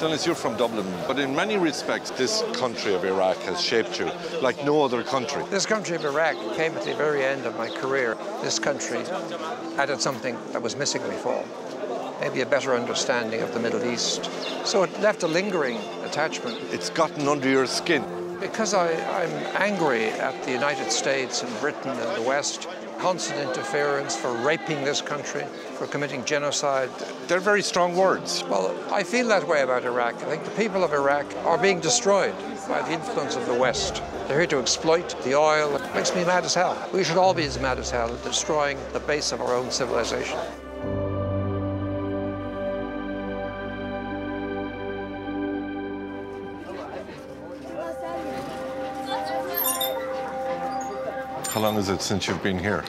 Dennis, you're from Dublin, but in many respects, this country of Iraq has shaped you like no other country. This country of Iraq came at the very end of my career. This country added something that was missing before, maybe a better understanding of the Middle East. So it left a lingering attachment. It's gotten under your skin. Because I'm angry at the United States and Britain and the West, constant interference for raping this country, for committing genocide. They're very strong words. Well, I feel that way about Iraq. I think the people of Iraq are being destroyed by the influence of the West. They're here to exploit the oil. It makes me mad as hell. We should all be as mad as hell at destroying the base of our own civilization. How long is it since you've been here?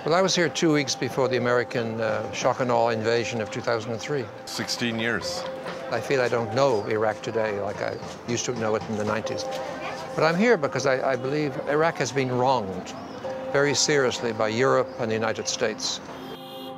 Well, I was here 2 weeks before the American shock and awe invasion of 2003. 16 years. I feel I don't know Iraq today like I used to know it in the 90s. But I'm here because I believe Iraq has been wronged very seriously by Europe and the United States.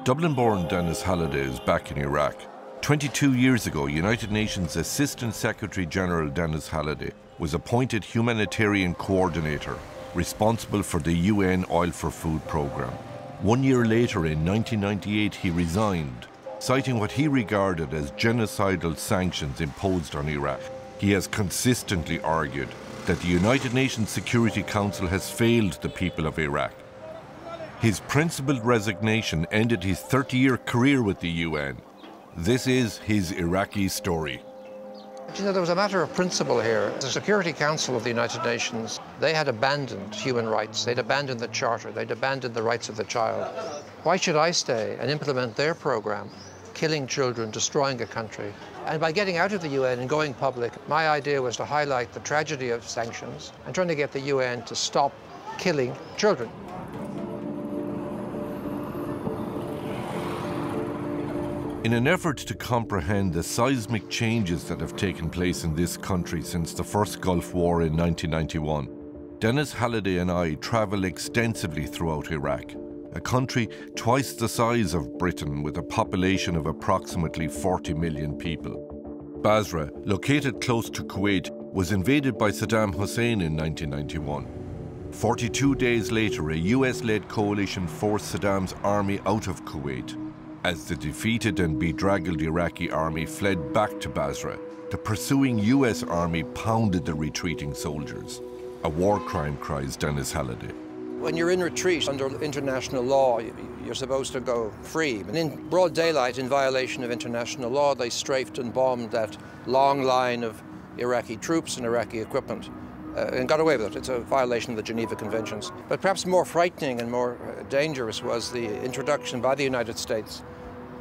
Dublin-born Denis Halliday is back in Iraq. 22 years ago, United Nations Assistant Secretary-General Denis Halliday was appointed Humanitarian Coordinator, responsible for the UN Oil for Food programme. 1 year later, in 1998, he resigned, citing what he regarded as genocidal sanctions imposed on Iraq. He has consistently argued that the United Nations Security Council has failed the people of Iraq. His principled resignation ended his 30-year career with the UN. This is his Iraqi story. You know, there was a matter of principle here. The Security Council of the United Nations, they had abandoned human rights. They'd abandoned the Charter. They'd abandoned the rights of the child. Why should I stay and implement their program, killing children, destroying a country? And by getting out of the UN and going public, my idea was to highlight the tragedy of sanctions and trying to get the UN to stop killing children. In an effort to comprehend the seismic changes that have taken place in this country since the first Gulf War in 1991, Denis Halliday and I travel extensively throughout Iraq, a country twice the size of Britain with a population of approximately 40 million people. Basra, located close to Kuwait, was invaded by Saddam Hussein in 1991. 42 days later, a US-led coalition forced Saddam's army out of Kuwait. As the defeated and bedraggled Iraqi army fled back to Basra, the pursuing US army pounded the retreating soldiers. A war crime, cries Denis Halliday. When you're in retreat under international law, you're supposed to go free. But in broad daylight, in violation of international law, they strafed and bombed that long line of Iraqi troops and Iraqi equipment and got away with it. It's a violation of the Geneva Conventions. But perhaps more frightening and more dangerous was the introduction by the United States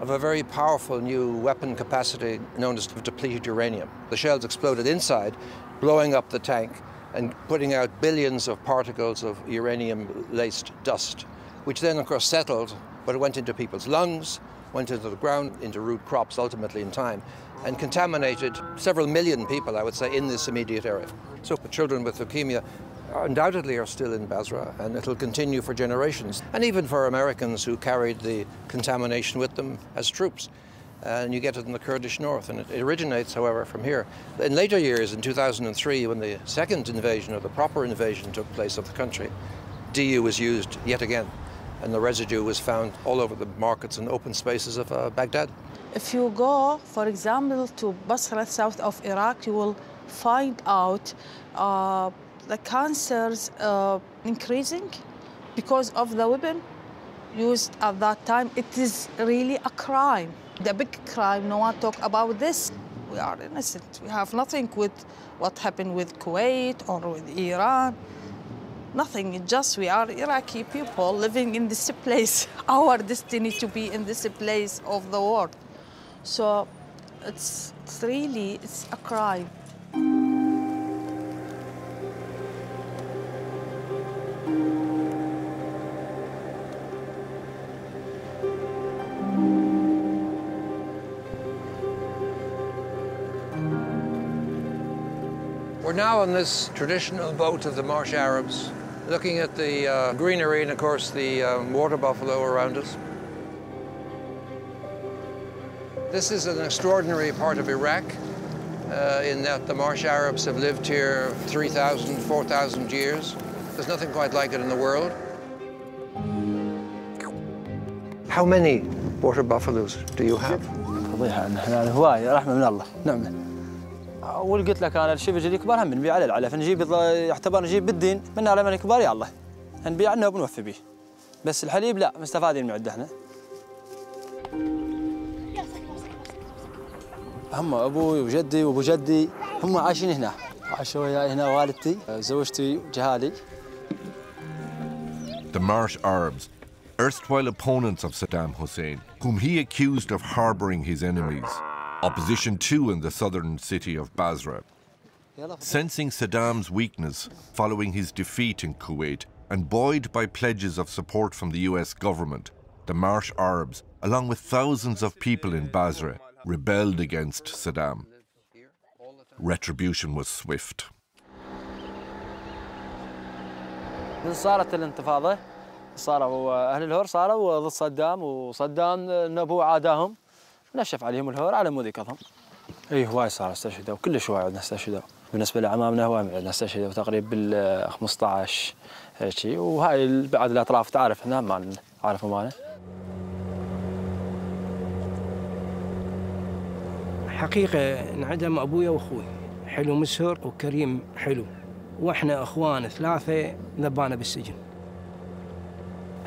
of a very powerful new weapon capacity known as depleted uranium. The shells exploded inside, blowing up the tank and putting out billions of particles of uranium-laced dust, which then, of course, settled, but it went into people's lungs, went into the ground, into root crops, ultimately in time, and contaminated several million people, I would say, in this immediate area. So the children with leukemia undoubtedly are still in Basra, and it'll continue for generations, and even for Americans who carried the contamination with them as troops. And you get it in the Kurdish north, and it originates, however, from here. In later years, in 2003, when the second invasion, or the proper invasion, took place of the country, DU was used yet again, and the residue was found all over the markets and open spaces of Baghdad. If you go, for example, to Basra, south of Iraq, you will find out the cancers increasing because of the weapon used at that time. It is really a crime, the big crime. No one talk about this. We are innocent. We have nothing with what happened with Kuwait or with Iran. Nothing, it's just we are Iraqi people living in this place. Our destiny to be in this place of the world. So it's really a crime. We're now on this traditional boat of the Marsh Arabs, looking at the greenery and, of course, the water buffalo around us. This is an extraordinary part of Iraq. in that the Marsh Arabs have lived here 3,000, 4,000 years. There's nothing quite like it in the world. How many water buffaloes do you have? هواية رحمة من الله نعمة. أول قلت لك أنا الشبج الكبار هم بنبيع على العلف نجيب يعتبر نجيب بالدين من على من الكبار يلا نبيع عنه وبنوفي به. بس الحليب لا مستفادين من عده احنا. هم أبوي وجدي وأبو جدي هم عايشين هنا. عاشوا وياي هنا والدتي زوجتي وجهالي. The Marsh Arabs, erstwhile opponents of Saddam Hussein, whom he accused of harbouring his enemies, opposition too in the southern city of Basra. Sensing Saddam's weakness following his defeat in Kuwait and buoyed by pledges of support from the US government, the Marsh Arabs, along with thousands of people in Basra, rebelled against Saddam. Retribution was swift. صارت الانتفاضة صاروا أهل الهور صاروا ضد صدام وصدام نبوه عاداهم نشف عليهم الهور على مود كظم. اي هواي صار استشهدوا كلش هواي عندنا استشهدوا بالنسبة لعمامنا هواي عندنا استشهدوا تقريبا بال 15 شيء وهاي بعد الأطراف تعرف احنا ما عارفوا معنا. حقيقة انعدم أبويا وأخوي حلو مسهر وكريم حلو واحنا اخوان ثلاثه ذبانا بالسجن.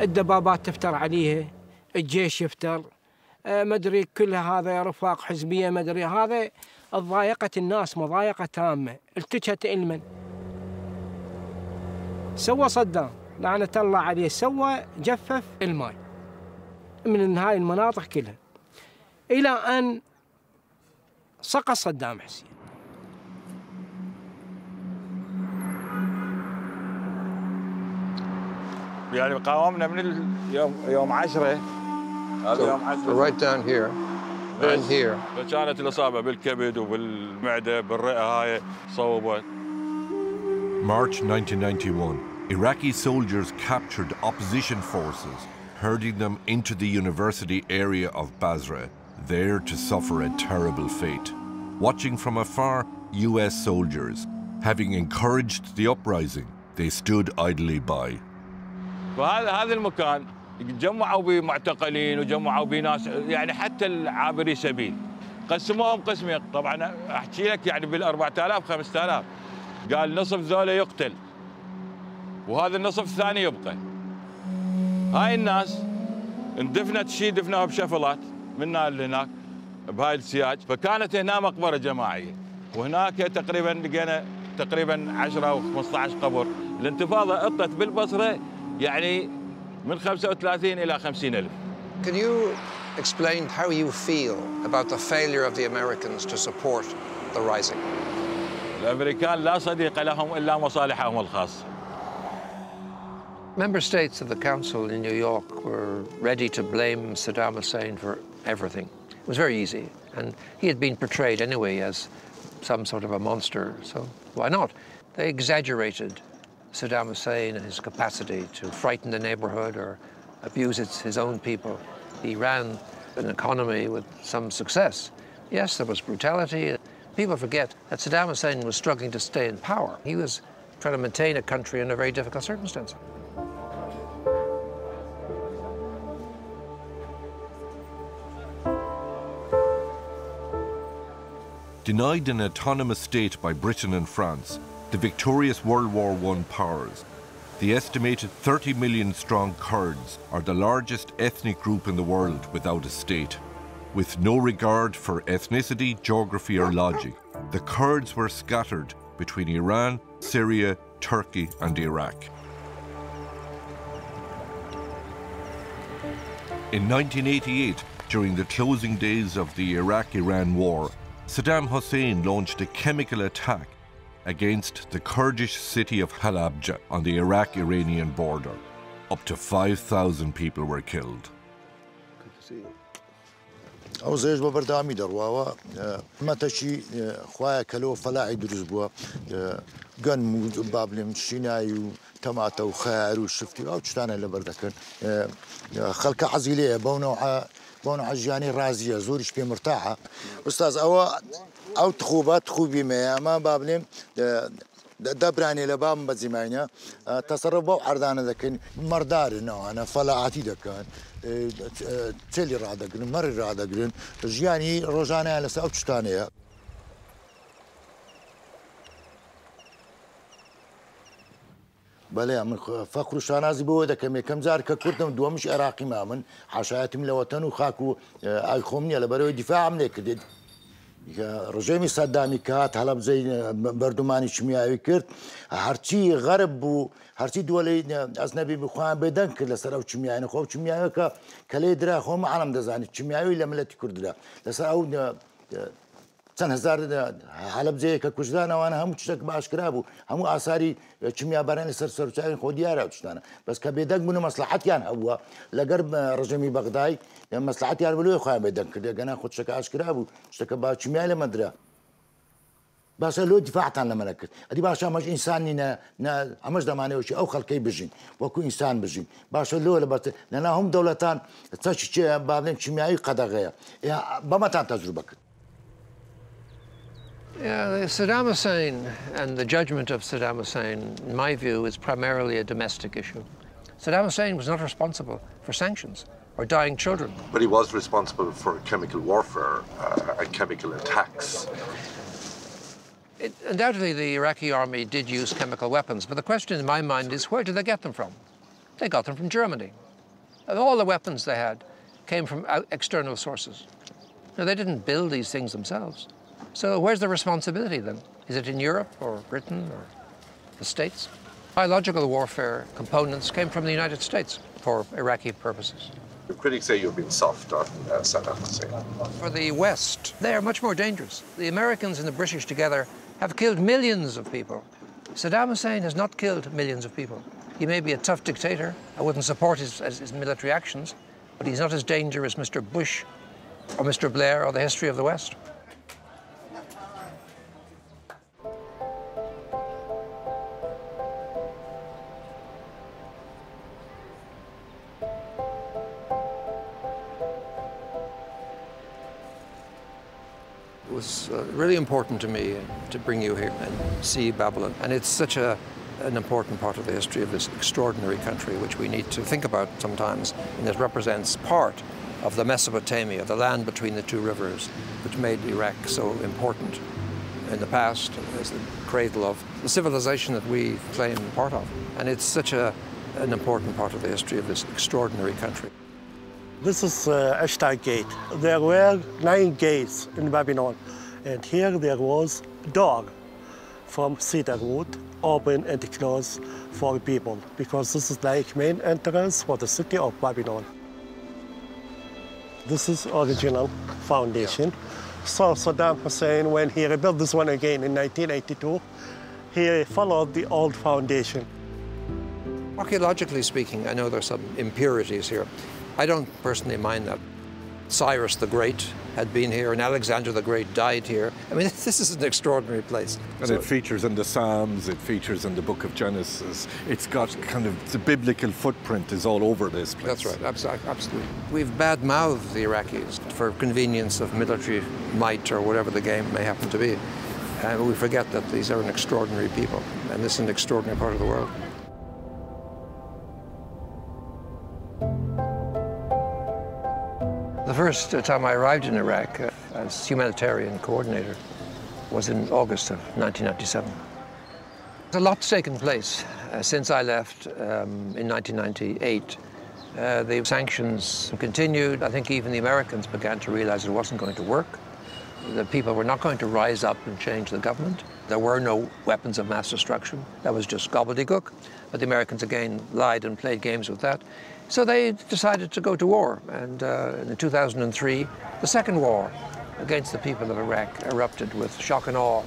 الدبابات تفتر عليها، الجيش يفتر، مدري كل هذا رفاق حزبيه مدري هذا ضايقت الناس مضايقه تامه، التجت علما. سوى صدام لعنه الله عليه سوى جفف الماء من هاي المناطق كلها الى ان سقط صدام حسين. يعني قاومنا من يوم 10 هذا يوم 10 right down here and here. فكانت الإصابة بالكبد وبالمعدة بالرئة هاي صوبت. March 1991, Iraqi soldiers captured opposition forces, herding them into the university area of Basra, there to suffer a terrible fate. Watching from afar, US soldiers, having encouraged the uprising, they stood idly by. فهذا المكان جمعوا به معتقلين وجمعوا به ناس يعني حتى العابري سبيل قسموهم قسمين. طبعا احكي لك يعني بال 4000 5000 قال نصف ذولا يقتل وهذا النصف الثاني يبقى. هاي الناس اندفنت شيء دفنوها بشفلات منا لهناك بهاي السياج. فكانت هنا مقبره جماعيه وهناك تقريبا لقينا تقريبا 10 او 15 قبر. الانتفاضه اطت بالبصره يعني من 35 إلى 50,000. Can you explain how you feel about the failure of the Americans to support the rising? الأمريكان لا صديق لهم إلا مصالحهم الخاصة. Member states of the Council in New York were ready to blame Saddam Hussein for everything. It was very easy, and he had been portrayed anyway as some sort of a monster, so why not? They exaggerated Saddam Hussein and his capacity to frighten the neighborhood or abuse his own people. He ran an economy with some success. Yes, there was brutality. People forget that Saddam Hussein was struggling to stay in power. He was trying to maintain a country in a very difficult circumstance. Denied an autonomous state by Britain and France, the victorious World War I powers, the estimated 30 million strong Kurds are the largest ethnic group in the world without a state. With no regard for ethnicity, geography or logic, the Kurds were scattered between Iran, Syria, Turkey and Iraq. In 1988, during the closing days of the Iraq-Iran war, Saddam Hussein launched a chemical attack against the Kurdish city of Halabja on the Iraq-Iranian border. Up to 5,000 people were killed. او زيج ببردامي درواوا ما تشي خوايا كلو فلاعي دروز بوا قن بابلم شيناي وتماتا وخيار وشفتي او تشتانا لبردكن خلق عزيليه بونو عجاني رازيه زورش بي مرتاحه استاذ او أو تخوبات خوبي ما بابلم دبراني لباب بزمانيا تصرفوا عرضانا ذكين مردار إنه أنا فلاعتي ذكان تلي رادقن مر رادقن جياني روزانا لسه أو تشتانية بله من فخر شانازي بوده كم زار ككردم دومش عراقي مامن حاشاتهم لوطن وخاكو الخومني على برو دفاع عملك كدد رجيمي صدامي كات هلا زي بردماني شمياوي كرت هرتي غرب و هرتي دولي اجنبي بخوان بدن كل سراو شمياوي خو شمياوي كلي درا خو عالم دزاني شمياوي لملتي كردلا لسراو سنة هزار حلب زي كوجدانا وانا هم تشتك باشكرابو هم اثاري كيمياء براني سر تاعي خوديارا وتشتانا بس كبيدك من مصلحتي يعني هو لقرب رجمي بغداي مصلحتي يعني بلو خويا بيدك كده انا خد شك اشكرابو تشتك كيمياء لما ادري بس لو دفعت عن الملكت ادي باشا مش انساني نا مش دماني وشي او خلقي بجين وكو انسان بجين باشا لو بس لان هم دولتان تشي بعدين كيميائي قدغيا بما تجربك. Yeah, Saddam Hussein and the judgment of Saddam Hussein, in my view, is primarily a domestic issue. Saddam Hussein was not responsible for sanctions or dying children. But he was responsible for chemical warfare and chemical attacks. Undoubtedly, the Iraqi army did use chemical weapons, but the question in my mind is, where did they get them from? They got them from Germany. And all the weapons they had came from external sources. Now, they didn't build these things themselves. So where's the responsibility then? Is it in Europe or Britain or the States? Biological warfare components came from the United States for Iraqi purposes. The critics say you've been soft on Saddam Hussein. For the West, they are much more dangerous. The Americans and the British together have killed millions of people. Saddam Hussein has not killed millions of people. He may be a tough dictator. I wouldn't support his military actions, but he's not as dangerous as Mr. Bush or Mr. Blair or the history of the West. It was really important to me to bring you here and see Babylon. And it's such an important part of the history of this extraordinary country, which we need to think about sometimes. And it represents part of the Mesopotamia, the land between the two rivers, which made Iraq so important in the past as the cradle of the civilization that we claim part of. And it's such an important part of the history of this extraordinary country. This is Ashtar Gate. There were 9 gates in Babylon, and here there was a door from cedar wood, open and closed for people, because this is like main entrance for the city of Babylon. This is original foundation. So Saddam Hussein, when he rebuilt this one again in 1982, he followed the old foundation. Archaeologically speaking, I know there's some impurities here. I don't personally mind that. Cyrus the Great had been here, and Alexander the Great died here. I mean, this is an extraordinary place. And it features in the Psalms, it features in the book of Genesis. It's got kind of, the biblical footprint is all over this place. That's right, absolutely. We've bad-mouthed the Iraqis for convenience of military might or whatever the game may happen to be. And we forget that these are an extraordinary people, and this is an extraordinary part of the world. The first time I arrived in Iraq as Humanitarian Coordinator was in August of 1997. A lot's taken place since I left in 1998. The sanctions continued. I think even the Americans began to realize it wasn't going to work. The people were not going to rise up and change the government. There were no weapons of mass destruction. That was just gobbledygook. But the Americans again lied and played games with that. So they decided to go to war. And in 2003, the second war against the people of Iraq erupted with shock and awe.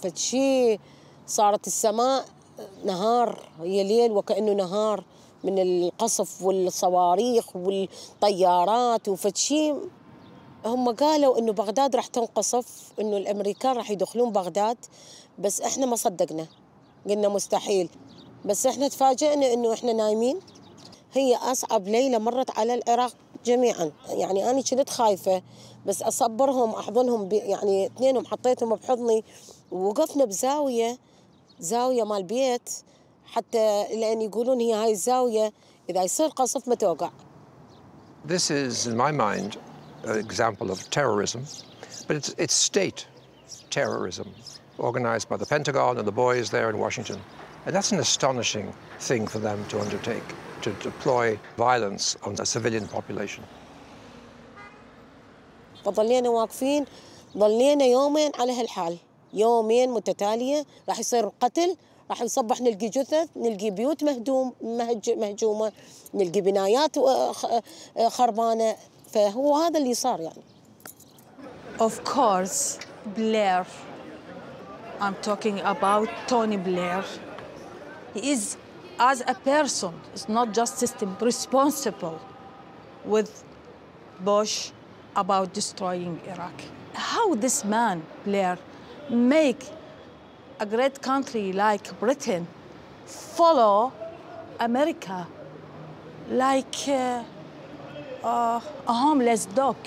فشي صارت السماء نهار هي ليل وكأنه نهار من القصف والصواريخ والطيارات وفتشي. هم قالوا إنه بغداد راح تنقصف، إنه الأمريكان راح يدخلون بغداد، بس إحنا ما صدقنا، قلنا مستحيل. بس إحنا تفاجئنا إنه إحنا نايمين. هي أصعب ليلة مرت على العراق جميعا. يعني أنا كنت خايفة بس أصبرهم أحضنهم يعني اثنينهم حطيتهم بحضني ووقفنا بزاوية مال بيت حتى لأن يقولون هي هاي الزاوية إذا يصير قصف ما توقع. This is, in my mind, an example of terrorism, but it's state terrorism, organized by the Pentagon and the boys there in Washington. And that's an astonishing thing for them to undertake, to deploy violence on a civilian population. فضلينا واقفين ضلينا يومين على هالحال، يومين متتالية. راح يصير قتل، راح نصبح نلقي جثث، نلقي بيوت مهجومة، نلقي بنايات خربانة. فهو هذا اللي صار يعني. Of course, Blair. I'm talking about Tony Blair. He is, as a person, it's not just system, responsible with Bush about destroying Iraq. How this man, Blair, make a great country like Britain follow America like a homeless dog.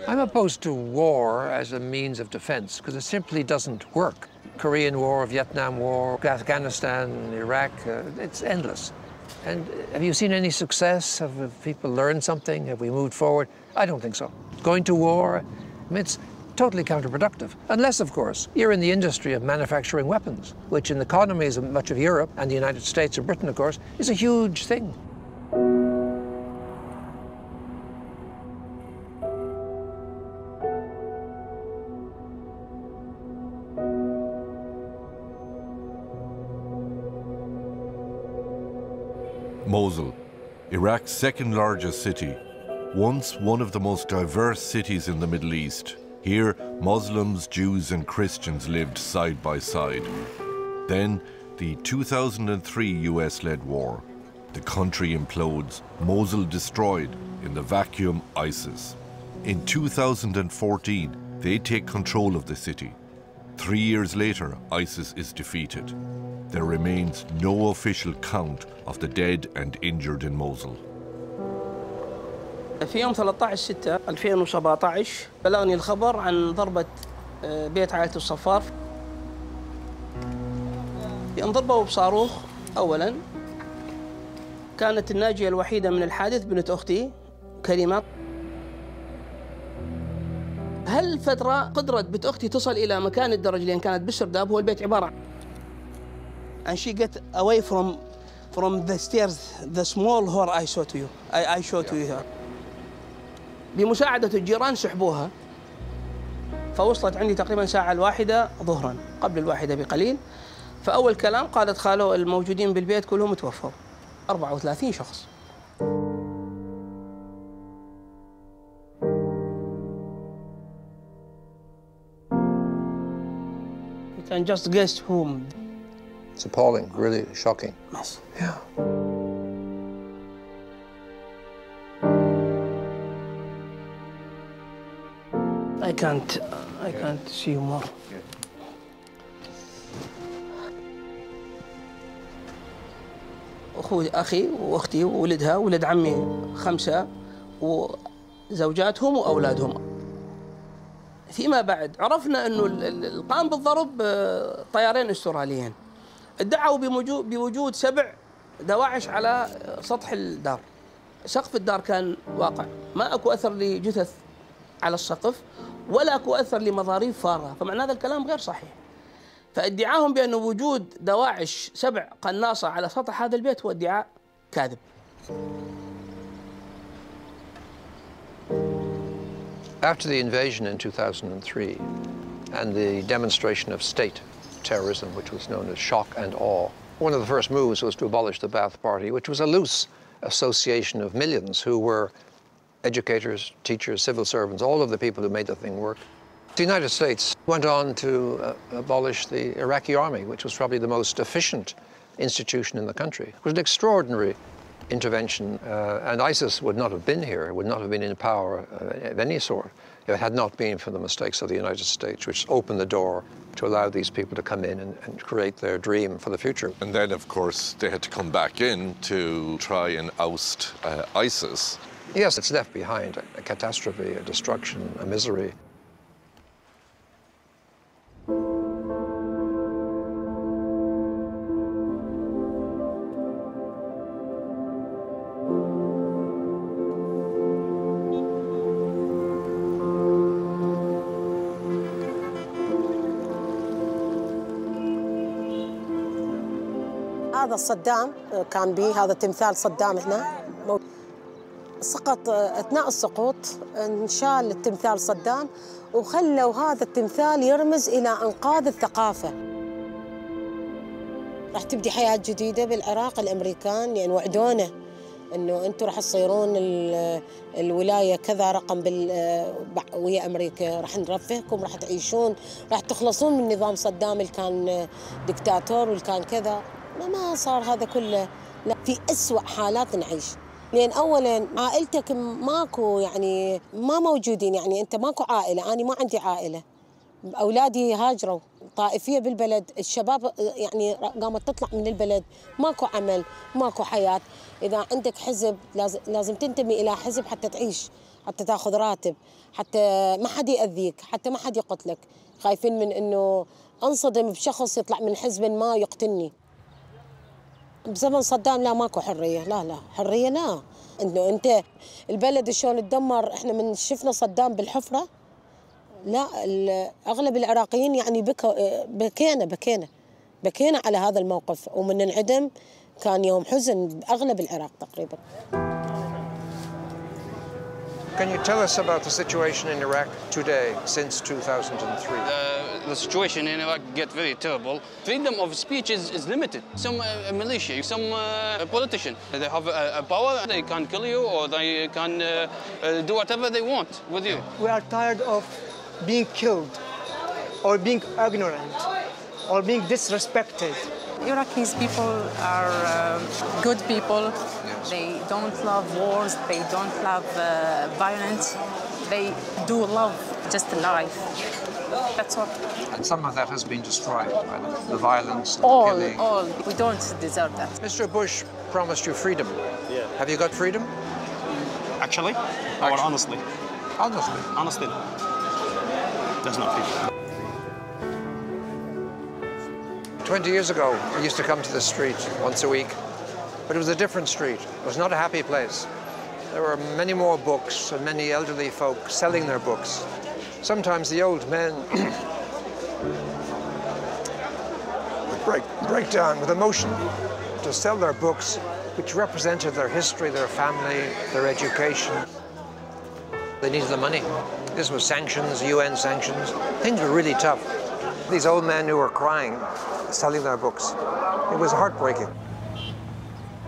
I'm opposed to war as a means of defense because it simply doesn't work. Korean War, Vietnam War, Afghanistan, Iraq, it's endless. And have you seen any success? Have people learned something? Have we moved forward? I don't think so. Going to war, I mean, it's totally counterproductive. Unless, of course, you're in the industry of manufacturing weapons, which in the economies of much of Europe and the United States and Britain, of course, is a huge thing. Mosul, Iraq's second largest city, once one of the most diverse cities in the Middle East. Here, Muslims, Jews and Christians lived side by side. Then, the 2003 US-led war. The country implodes, Mosul destroyed, in the vacuum ISIS. In 2014, they take control of the city. 3 years later, ISIS is defeated. There remains no official count of the dead and injured in Mosul. في يوم 13/6/2017 بلغني الخبر عن ضربة بيت عائلة الصفار. انضربوا بصاروخ أولاً. كانت الناجية الوحيدة من الحادث بنت أختي كريمة. هالفترة قدرت بنت أختي تصل إلى مكان الدرج لأن كانت بالسرداب. هو البيت عبارة and she get away from the stairs, the small hole I showed to you. I showed to you here. بمساعدة الجيران سحبوها. فوصلت عندي تقريبا ساعة 1 ظهرا قبل 1 بقليل. فأول كلام قالت خالو الموجودين بالبيت كلهم توفوا. 34 شخص. You can just guess whom. It's appalling, really shocking. Yes. Yeah. I can't see you more. أخي وأختي وولدها وولد عمي 5 وزوجاتهم وأولادهم. فيما بعد عرفنا أنه القام بالضرب طيارين أستراليين. ادعوا بوجود 7 دواعش على سطح الدار. سقف الدار كان واقع، ما أكو أثر لجثث على السقف ولا أكو أثر لمضاريب فارة، فمعنى هذا الكلام غير صحيح. فادعاهم بأن وجود دواعش 7 قناصة على سطح هذا البيت هو ادعاء كاذب. After the invasion in 2003 and the demonstration of state terrorism, which was known as shock and awe, one of the first moves was to abolish the Ba'ath Party, which was a loose association of millions who were educators, teachers, civil servants, all of the people who made the thing work. The United States went on to abolish the Iraqi army, which was probably the most efficient institution in the country. It was an extraordinary intervention, and ISIS would not have been here, would not have been in power of any sort, if it had not been for the mistakes of the United States, which opened the door to allow these people to come in and create their dream for the future. And then, of course, they had to come back in to try and oust ISIS. Yes, it's left behind a catastrophe, a destruction, a misery. هذا صدام كان به، هذا تمثال صدام هنا سقط. أثناء السقوط انشال التمثال صدام وخلوا هذا التمثال يرمز إلى إنقاذ الثقافة. راح تبدي حياة جديدة بالعراق. الأمريكان يعني وعدونا إنه أنتم راح تصيرون الولاية كذا رقم ويا أمريكا، راح نرفهكم، راح تعيشون، راح تخلصون من نظام صدام اللي كان دكتاتور واللي كان كذا. ما صار هذا كله. لا، في أسوأ حالات نعيش. لأن أولاً عائلتك ماكو، يعني ما موجودين، يعني أنت ماكو عائلة. أنا ما عندي عائلة، أولادي هاجروا، طائفية بالبلد، الشباب يعني قامت تطلع من البلد، ماكو عمل، ماكو حياة. إذا عندك حزب لازم تنتمي إلى حزب حتى تعيش، حتى تاخذ راتب، حتى ما حد يأذيك، حتى ما حد يقتلك. خايفين من إنه أنصدم بشخص يطلع من حزب ما يقتلني. بزمن صدام لا، ماكو حرية، لا حرية لا. إنه أنت البلد شلون تدمر. إحنا من شفنا صدام بالحفرة، لا أغلب العراقيين يعني بكينا على هذا الموقف، ومن انعدم كان يوم حزن بأغلب العراق تقريبا. Can you tell us about the situation in Iraq today, since 2003? The situation in Iraq gets very terrible. Freedom of speech is limited. Some militia, some politician, they have a power, they can kill you or they can do whatever they want with you. We are tired of being killed or being ignorant or being disrespected. Iraqis people are good people. They don't love wars, they don't love violence. They do love just life. That's all. And some of that has been destroyed by the violence and killing. All. We don't deserve that. Mr. Bush promised you freedom. Yeah. Have you got freedom? Actually? Or honestly? Honestly. Honestly, there's not freedom. 20 years ago, I used to come to the street once a week, but it was a different street. It was not a happy place. There were many more books and many elderly folk selling their books. Sometimes the old men would break down with emotion to sell their books, which represented their history, their family, their education. They needed the money. This was sanctions, UN sanctions. Things were really tough. These old men who were crying, selling their books. It was heartbreaking.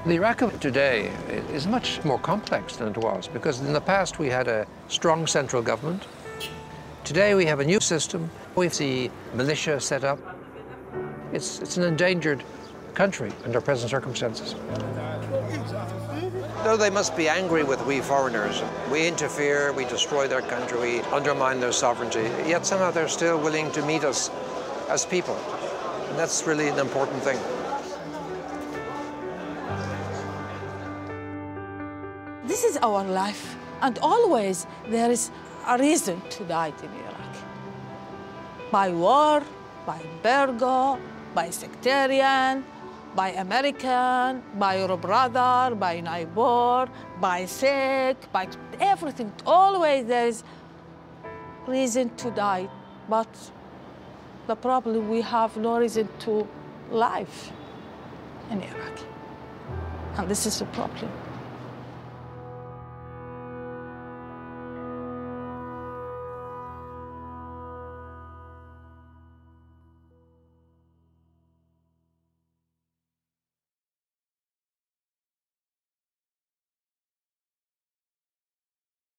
The Iraq of today is much more complex than it was, because in the past we had a strong central government. Today we have a new system. We see militia set up. It's an endangered country under present circumstances. Though they must be angry with we foreigners, we interfere, we destroy their country, we undermine their sovereignty, yet somehow they're still willing to meet us as people. And that's really an important thing. This is our life, and always there is a reason to die in Iraq. By war, by embargo, by sectarian, by American, by your brother, by neighbor, by sick, by everything. Always there is reason to die, but the problem we have no reason to live in Iraq, and this is the problem.